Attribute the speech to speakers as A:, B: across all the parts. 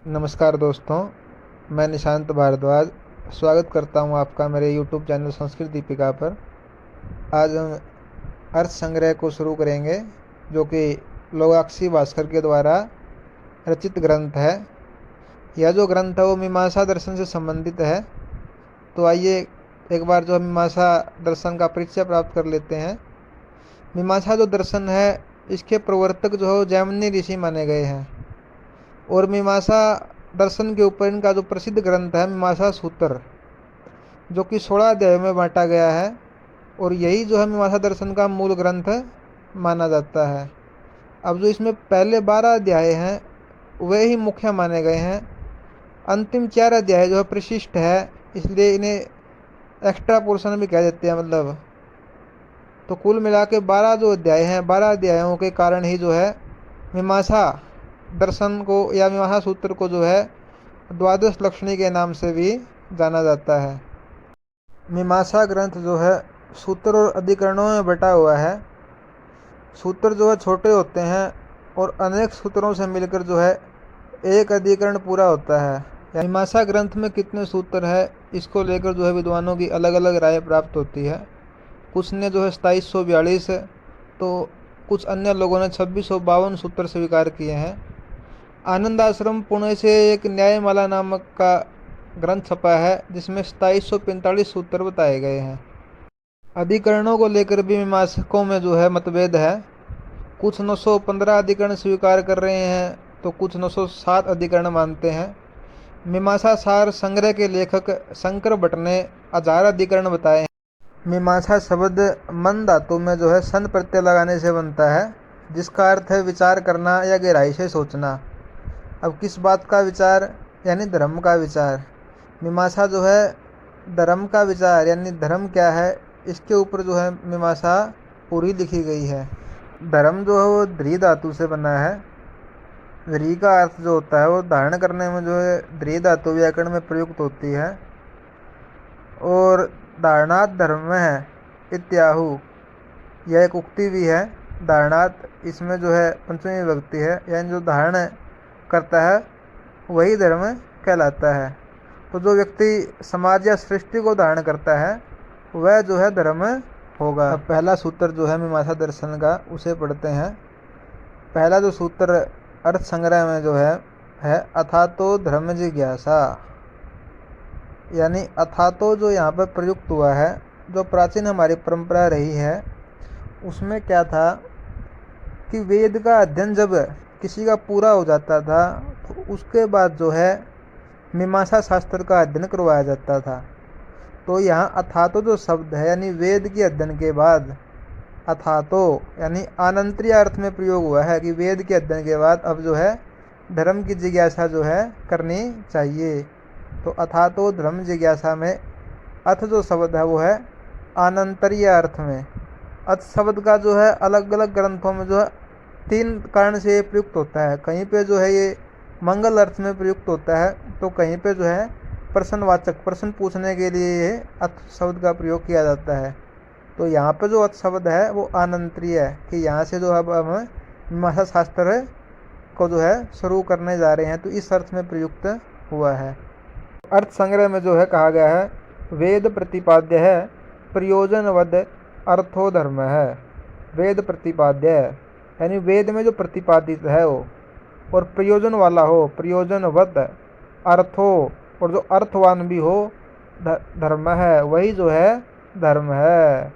A: नमस्कार दोस्तों, मैं निशांत भारद्वाज स्वागत करता हूं आपका मेरे यूट्यूब चैनल संस्कृत दीपिका पर। आज हम अर्थ संग्रह को शुरू करेंगे, जो कि लोगाक्षी भास्कर के द्वारा रचित ग्रंथ है। यह जो ग्रंथ है वो मीमांसा दर्शन से संबंधित है। तो आइए एक बार जो मीमांसा दर्शन का परिचय प्राप्त कर लेते हैं। मीमांसा जो दर्शन है, इसके प्रवर्तक जो है जैमिनी ऋषि माने गए हैं। और मीमांसा दर्शन के ऊपर इनका जो प्रसिद्ध ग्रंथ है मीमांसा सूत्र, जो कि 16 अध्यायों में बांटा गया है। और यही जो है मीमांसा दर्शन का मूल ग्रंथ माना जाता है। अब जो इसमें पहले 12 अध्याय हैं वे ही मुख्य माने गए हैं। अंतिम 4 अध्याय जो है प्रशिष्ट है, इसलिए इन्हें एक्स्ट्रा पोर्शन भी कह देते हैं। मतलब तो कुल मिला के 12 जो अध्याय हैं, 12 अध्यायों के कारण ही जो है मीमांसा दर्शन को या मीमांसा सूत्र को जो है द्वादश लक्षणी के नाम से भी जाना जाता है। मीमांसा ग्रंथ जो है सूत्र और अधिकरणों में बटा हुआ है। सूत्र जो है छोटे होते हैं और अनेक सूत्रों से मिलकर जो है एक अधिकरण पूरा होता है। मीमांसा ग्रंथ में कितने सूत्र है, इसको लेकर जो है विद्वानों की अलग अलग राय प्राप्त होती है। कुछ ने जो है 2742, तो कुछ अन्य लोगों ने 2652 सूत्र स्वीकार किए हैं। आनंद आश्रम पुणे से एक न्यायमाला नामक का ग्रंथ छपा है, जिसमें 2745 सूत्र बताए गए हैं। अधिकरणों को लेकर भी मीमांसकों में जो है मतभेद है। कुछ 915 अधिकरण स्वीकार कर रहे हैं, तो कुछ 907 अधिकरण मानते हैं। मीमांसा सार संग्रह के लेखक शंकर भट्ट ने 1000 अधिकरण बताए हैं। मीमांसा शब्द मन धातु में जो है सन प्रत्यय लगाने से बनता है, जिसका अर्थ है विचार करना या गहराई से सोचना। अब किस बात का विचार, यानी धर्म का विचार। मीमांसा जो है धर्म का विचार यानी धर्म क्या है, इसके ऊपर जो है मीमांसा पूरी लिखी गई है। धर्म जो है वो ध्री धातु से बना है। ध्री का अर्थ जो होता है वो धारण करने में जो है ध्री धातु व्याकरण में प्रयुक्त होती है। और धारणात् धर्म है इत्याहु, यह एक उक्ति भी है। धारणात् इसमें जो है पंचमी विभक्ति है, यानी जो धारण करता है वही धर्म कहलाता है। तो जो व्यक्ति समाज या सृष्टि को धारण करता है वह जो है धर्म होगा। अब पहला सूत्र जो है मीमांसा दर्शन का, उसे पढ़ते हैं। पहला जो सूत्र अर्थ संग्रह में जो है अथातो धर्म जिज्ञासा, यानी अथातो जो यहाँ पर प्रयुक्त हुआ है, जो प्राचीन हमारी परंपरा रही है उसमें क्या था कि वेद का अध्ययन जब किसी का पूरा हो जाता था तो उसके बाद जो है मीमांसा शास्त्र का अध्ययन करवाया जाता था। तो यहाँ अथातो जो शब्द है, यानी वेद के अध्ययन के बाद अथातो यानी अनंतरीय अर्थ में प्रयोग हुआ है कि वेद के अध्ययन के बाद अब जो है धर्म की जिज्ञासा जो है करनी चाहिए। तो अथातो धर्म जिज्ञासा में अथ जो शब्द है वो है अनंतरीय अर्थ में। अथ शब्द का जो है अलग अलग ग्रंथों में जो है 3 कारण से ये प्रयुक्त होता है। कहीं पे जो है ये मंगल अर्थ में प्रयुक्त होता है, तो कहीं पे जो है प्रश्नवाचक, प्रश्न पूछने के लिए ये अथ शब्द का प्रयोग किया जाता है। तो यहाँ पे जो अथ शब्द है वो अनंतरीय है कि यहाँ से जो अब हम मीमांसा शास्त्र को जो है शुरू करने जा रहे हैं, तो इस अर्थ में प्रयुक्त हुआ है। अर्थ संग्रह में जो है कहा गया है वेद प्रतिपाद्य है प्रयोजनवद अर्थो धर्म है। वेद प्रतिपाद्य है यानी वेद में जो प्रतिपादित है वो और प्रयोजन वाला हो, प्रयोजनवद अर्थो और जो अर्थवान भी हो धर्म है, वही जो है धर्म है।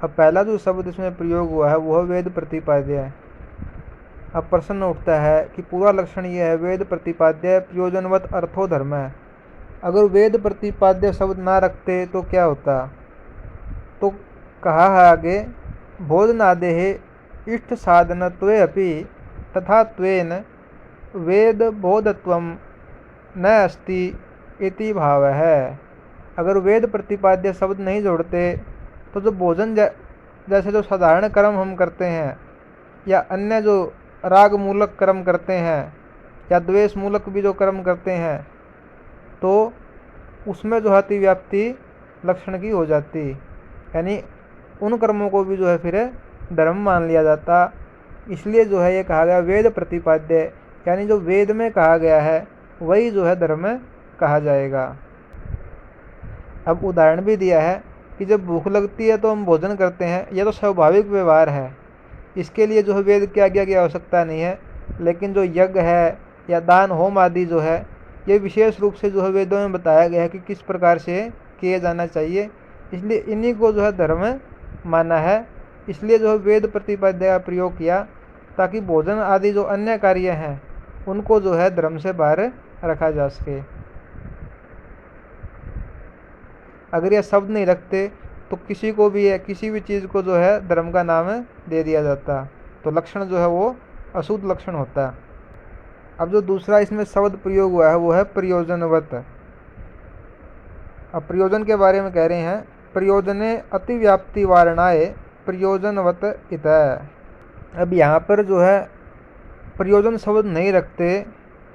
A: अब पहला जो शब्द इसमें प्रयोग हुआ है वह वेद प्रतिपाद्य है। अब प्रश्न उठता है कि पूरा लक्षण यह है वेद प्रतिपाद्य प्रयोजनवत अर्थो धर्म है। अगर वेद प्रतिपाद्य शब्द ना रखते तो क्या होता? तो कहा है आगे भोजनादेः इष्ट साधनत्वे अपि तथा त्वेन वेद बोधत्वम न अस्ति इति भाव है। अगर वेद प्रतिपाद्य शब्द नहीं जोड़ते तो जो भोजन जैसे जो साधारण कर्म हम करते हैं या अन्य जो राग मूलक कर्म करते हैं या द्वेष मूलक भी जो कर्म करते हैं, तो उसमें जो अतिव्याप्ति लक्षण की हो जाती, यानी उन कर्मों को भी जो है फिर धर्म मान लिया जाता। इसलिए जो है ये कहा गया वेद प्रतिपाद्य यानी जो वेद में कहा गया है वही जो है धर्म कहा जाएगा। अब उदाहरण भी दिया है कि जब भूख लगती है तो हम भोजन करते हैं, यह तो स्वाभाविक व्यवहार है, इसके लिए जो है वेद की आज्ञा की आवश्यकता नहीं है। लेकिन जो यज्ञ है या दान होम आदि जो है, ये विशेष रूप से जो है वेदों में बताया गया है कि किस प्रकार से किए जाना चाहिए, इसलिए इन्हीं को जो है धर्म माना है। इसलिए जो है वेद प्रतिपाद्य का प्रयोग किया, ताकि भोजन आदि जो अन्य कार्य हैं उनको जो है धर्म से बाहर रखा जा सके। अगर यह शब्द नहीं रखते तो किसी को भी किसी भी चीज़ को जो है धर्म का नाम दे दिया जाता, तो लक्षण जो है वो अशुद्ध लक्षण होता है। अब जो दूसरा इसमें शब्द प्रयोग हुआ है वो है प्रयोजनवत। अब प्रयोजन के बारे में कह रहे हैं, प्रयोजने अतिव्याप्ति वारणाए प्रयोजनवत इतः। अब यहाँ पर जो है प्रयोजन शब्द नहीं रखते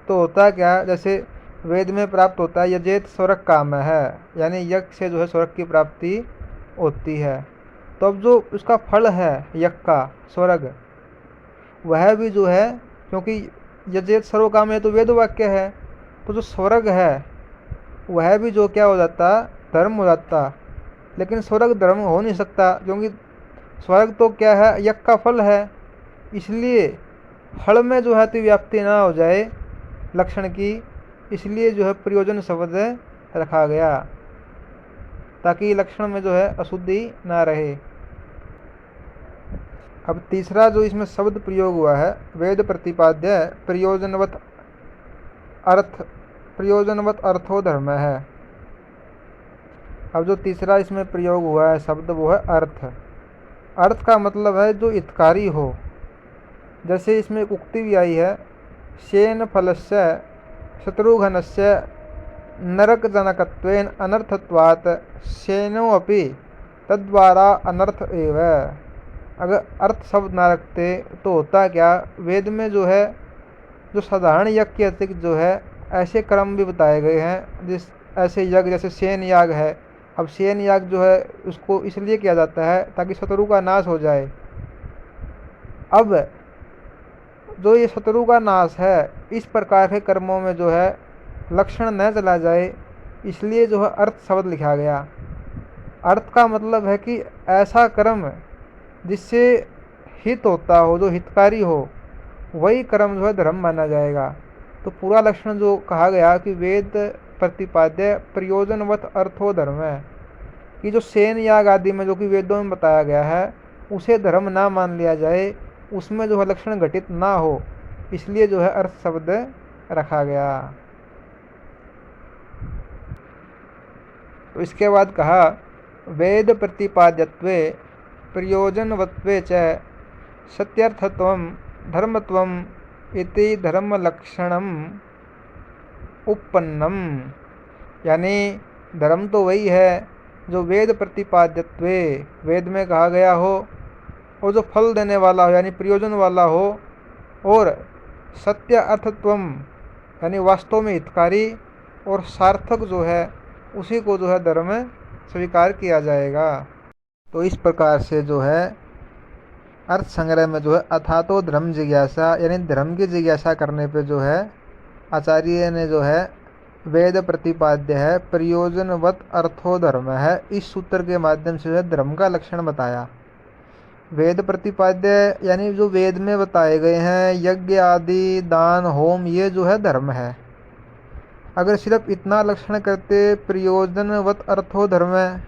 A: तो होता क्या, जैसे वेद में प्राप्त होता है यजेत स्वर्ग काम है, यानी यज्ञ से जो है स्वर्ग की प्राप्ति होती है। तो अब जो उसका फल है यज्ञ का स्वर्ग, वह भी जो है, क्योंकि यजेत सर्व काम है तो वेद वाक्य है, तो जो स्वर्ग है वह भी जो क्या हो जाता, धर्म हो जाता। लेकिन स्वर्ग धर्म हो नहीं सकता, क्योंकि स्वर्ग तो क्या है, यज्ञ का फल है। इसलिए फल में जो है अतिव्याप्ति ना हो जाए लक्षण की, इसलिए जो है प्रयोजन शब्द रखा गया, ताकि लक्षण में जो है अशुद्धि ना रहे। अब तीसरा जो इसमें शब्द प्रयोग हुआ है, वेद प्रतिपाद्य प्रयोजनवत अर्थ, प्रयोजनवत अर्थो धर्म है। अब जो तीसरा इसमें प्रयोग हुआ है शब्द वो है अर्थ। अर्थ का मतलब है जो हितकारी हो। जैसे इसमें एक उक्ति भी आई है, शेन फलस्य शत्रुघ्नस्य नरकजनकत्वेन अनर्थत्वात् शेनो अपि तद्वारा अनर्थ एव। अगर अर्थ शब्द ना रखते तो होता क्या, वेद में जो है जो साधारण यज्ञ के अतिरिक्त जो है ऐसे कर्म भी बताए गए हैं, जिस ऐसे यज्ञ जैसे शेन याग है। अब शेन याग जो है उसको इसलिए किया जाता है ताकि शत्रु का नाश हो जाए। अब जो ये शत्रु का नाश है, इस प्रकार के कर्मों में जो है लक्षण न चला जाए, इसलिए जो है अर्थ शब्द लिखा गया। अर्थ का मतलब है कि ऐसा कर्म जिससे हित होता हो, जो हितकारी हो, वही कर्म जो है धर्म माना जाएगा। तो पूरा लक्षण जो कहा गया कि वेद प्रतिपाद्य प्रयोजनवत अर्थो धर्म है, कि जो सेन याग आदि में जो कि वेदों में बताया गया है उसे धर्म ना मान लिया जाए, उसमें जो है लक्षण घटित ना हो, इसलिए जो है अर्थ शब्द रखा गया। तो इसके बाद कहा, वेद प्रतिपाद्यत्वे प्रयोजनवत्वे च सत्यर्थत्वं धर्मत्वम् इति धर्मलक्षणम उपपन्नम। यानी धर्म तो वही है जो वेद प्रतिपाद्यत्वे, वेद में कहा गया हो, और जो फल देने वाला हो यानी प्रयोजन वाला हो, और सत्य अर्थत्वम यानी वास्तव में हितकारी और सार्थक जो है उसी को जो है धर्म स्वीकार किया जाएगा। तो इस प्रकार से जो है अर्थ संग्रह में जो है अथातो धर्म जिज्ञासा यानी धर्म की जिज्ञासा करने पे जो है आचार्य ने जो है वेद प्रतिपाद्य है प्रयोजनवत अर्थो धर्म है, इस सूत्र के माध्यम से जो है धर्म का लक्षण बताया। वेद प्रतिपाद्य यानी जो वेद में बताए गए हैं यज्ञ आदि दान होम, ये जो है धर्म है। अगर सिर्फ इतना लक्षण करते प्रयोजनवत अर्थो धर्म है,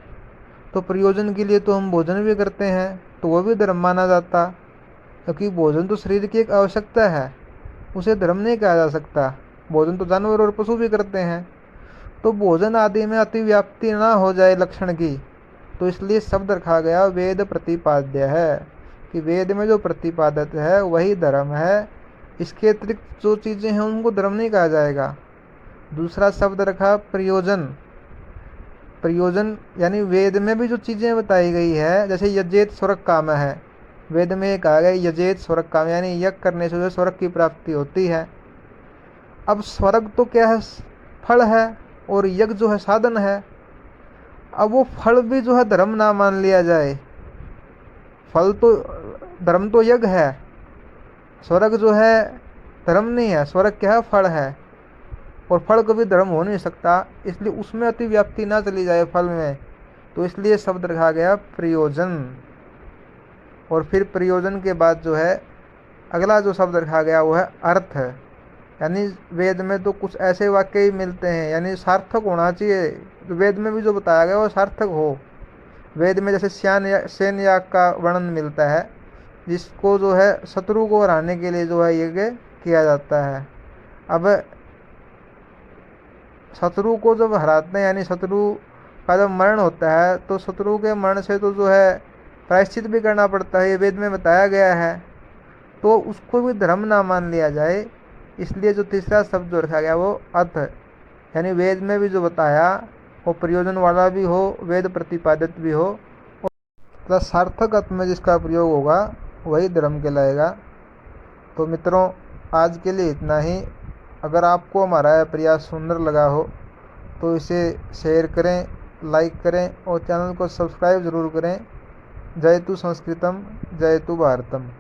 A: तो प्रयोजन के लिए तो हम भोजन भी करते हैं, तो वो भी धर्म माना जाता, क्योंकि भोजन तो शरीर की एक आवश्यकता है, उसे धर्म नहीं कहा जा सकता। भोजन तो जानवर और पशु भी करते हैं। तो भोजन आदि में अतिव्याप्ति ना हो जाए लक्षण की, तो इसलिए शब्द रखा गया वेद प्रतिपाद्य है, कि वेद में जो प्रतिपादित है वही धर्म है। इसके अतिरिक्त जो चीज़ें हैं उनको धर्म नहीं कहा जाएगा। दूसरा शब्द रखा प्रयोजन। प्रयोजन यानी वेद में भी जो चीज़ें बताई गई है, जैसे यजेत स्वर्ग काम है, वेद में कहा गया यजेत स्वर्ग काम, यानी यज्ञ करने से जो स्वर्ग की प्राप्ति होती है। अब स्वर्ग तो क्या है, फल है, और यज्ञ जो है साधन है। अब वो फल भी जो है धर्म ना मान लिया जाए, फल तो धर्म तो यज्ञ है, स्वर्ग जो है धर्म नहीं है, स्वर्ग क्या है, फल है, और फल कभी धर्म हो नहीं सकता, इसलिए उसमें अतिव्याप्ति ना चली जाए फल में, तो इसलिए शब्द रखा गया प्रयोजन। और फिर प्रयोजन के बाद जो है अगला जो शब्द रखा गया वो है अर्थ। यानी वेद में तो कुछ ऐसे वाक्य ही मिलते हैं, यानी सार्थक होना चाहिए, तो वेद में भी जो बताया गया वो सार्थक हो। वेद में जैसे सेन याग का वर्णन मिलता है, जिसको जो है शत्रु को हराने के लिए जो है यज्ञ किया जाता है। अब शत्रु को जब हराते हैं, यानी शत्रु का जब मरण होता है, तो शत्रु के मरण से तो जो है प्रायश्चित भी करना पड़ता है, ये वेद में बताया गया है, तो उसको भी धर्म ना मान लिया जाए। इसलिए जो तीसरा शब्द जो रखा गया वो अर्थ, यानी वेद में भी जो बताया वो प्रयोजन वाला भी हो, वेद प्रतिपादित भी हो, प्लस सार्थक अर्थ में जिसका प्रयोग होगा वही धर्म कहलाएगा। तो मित्रों, आज के लिए इतना ही। अगर आपको हमारा यह प्रयास सुंदर लगा हो तो इसे शेयर करें, लाइक करें और चैनल को सब्सक्राइब ज़रूर करें। जयतु संस्कृतम, जयतु भारतम।